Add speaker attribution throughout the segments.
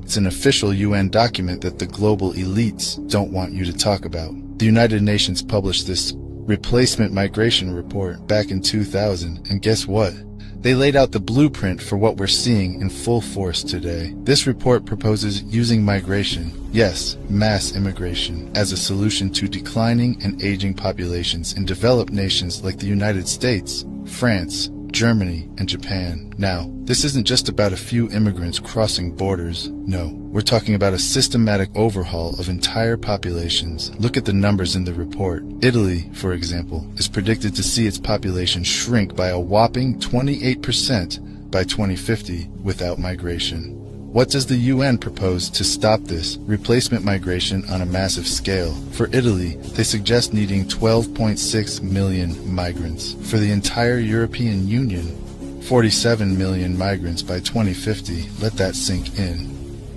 Speaker 1: It's an official UN document that the global elites don't want you to talk about. The United Nations published this replacement migration report back in 2000, and guess what? They laid out the blueprint for what we're seeing in full force today. This report proposes using migration, yes, mass immigration, as a solution to declining and aging populations in developed nations like the United States, France, Germany, and Japan. Now, this isn't just about a few immigrants crossing borders. No, we're talking about a systematic overhaul of entire populations. Look at the numbers in the report. Italy, for example, is predicted to see its population shrink by a whopping 28% by 2050 without migration. What does the UN propose to stop this replacement migration on a massive scale? For Italy, they suggest needing 12.6 million migrants. For the entire European Union, 47 million migrants by 2050. Let that sink in.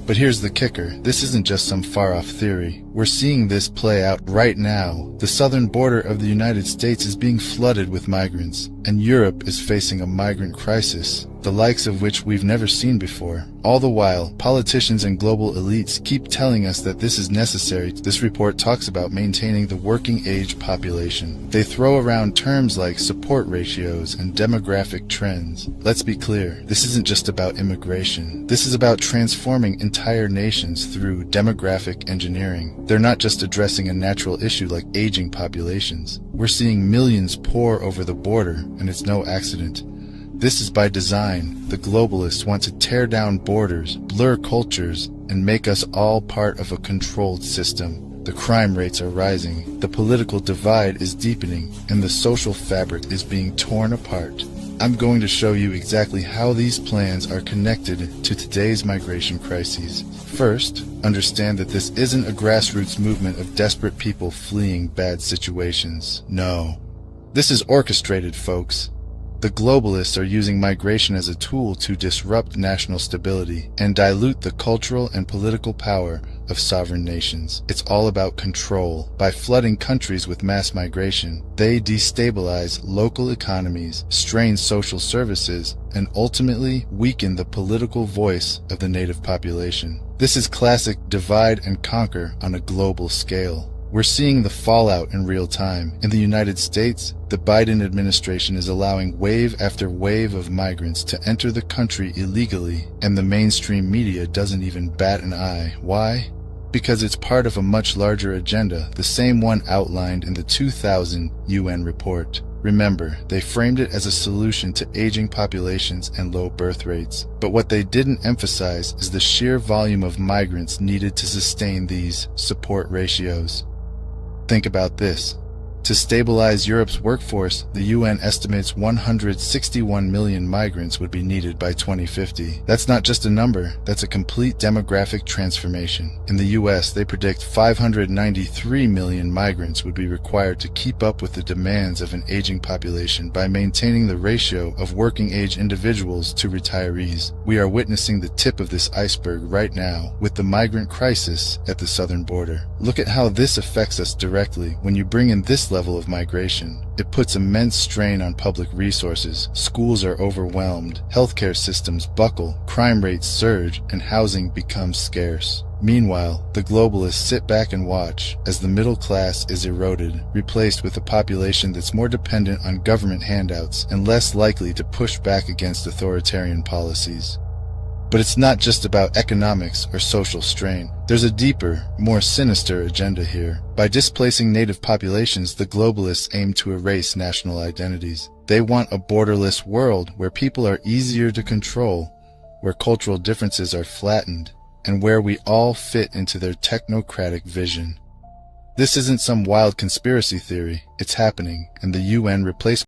Speaker 1: But here's the kicker. This isn't just some far-off theory. We're seeing this play out right now. The southern border of the United States is being flooded with migrants, and Europe is facing a migrant crisis, the likes of which we've never seen before. All the while, politicians and global elites keep telling us that this is necessary. This report talks about maintaining the working age population. They throw around terms like support ratios and demographic trends. Let's be clear, this isn't just about immigration. This is about transforming entire nations through demographic engineering. They're not just addressing a natural issue like aging populations. We're seeing millions pour over the border, and it's no accident. This is by design. The globalists want to tear down borders, blur cultures, and make us all part of a controlled system. The crime rates are rising, the political divide is deepening, and the social fabric is being torn apart. I'm going to show you exactly how these plans are connected to today's migration crises. First, understand that this isn't a grassroots movement of desperate people fleeing bad situations. No. This is orchestrated, folks. The globalists are using migration as a tool to disrupt national stability and dilute the cultural and political power of sovereign nations. It's all about control. By flooding countries with mass migration, they destabilize local economies, strain social services, and ultimately weaken the political voice of the native population. This is classic divide and conquer on a global scale. We're seeing the fallout in real time. In the United States, the Biden administration is allowing wave after wave of migrants to enter the country illegally, and the mainstream media doesn't even bat an eye. Why? Because it's part of a much larger agenda, the same one outlined in the 2000 UN report. Remember, they framed it as a solution to aging populations and low birth rates. But what they didn't emphasize is the sheer volume of migrants needed to sustain these support ratios. Think about this. To stabilize Europe's workforce, the UN estimates 161 million migrants would be needed by 2050. That's not just a number, that's a complete demographic transformation. In the US, they predict 593 million migrants would be required to keep up with the demands of an aging population by maintaining the ratio of working-age individuals to retirees. We are witnessing the tip of this iceberg right now with the migrant crisis at the southern border. Look at how this affects us directly. When you bring in this level of migration, it puts immense strain on public resources. Schools are overwhelmed, healthcare systems buckle, crime rates surge, and housing becomes scarce. Meanwhile, the globalists sit back and watch as the middle class is eroded, replaced with a population that's more dependent on government handouts and less likely to push back against authoritarian policies. But it's not just about economics or social strain. There's a deeper, more sinister agenda here. By displacing native populations, the globalists aim to erase national identities. They want a borderless world where people are easier to control, where cultural differences are flattened, and where we all fit into their technocratic vision. This isn't some wild conspiracy theory. It's happening, and the UN replacement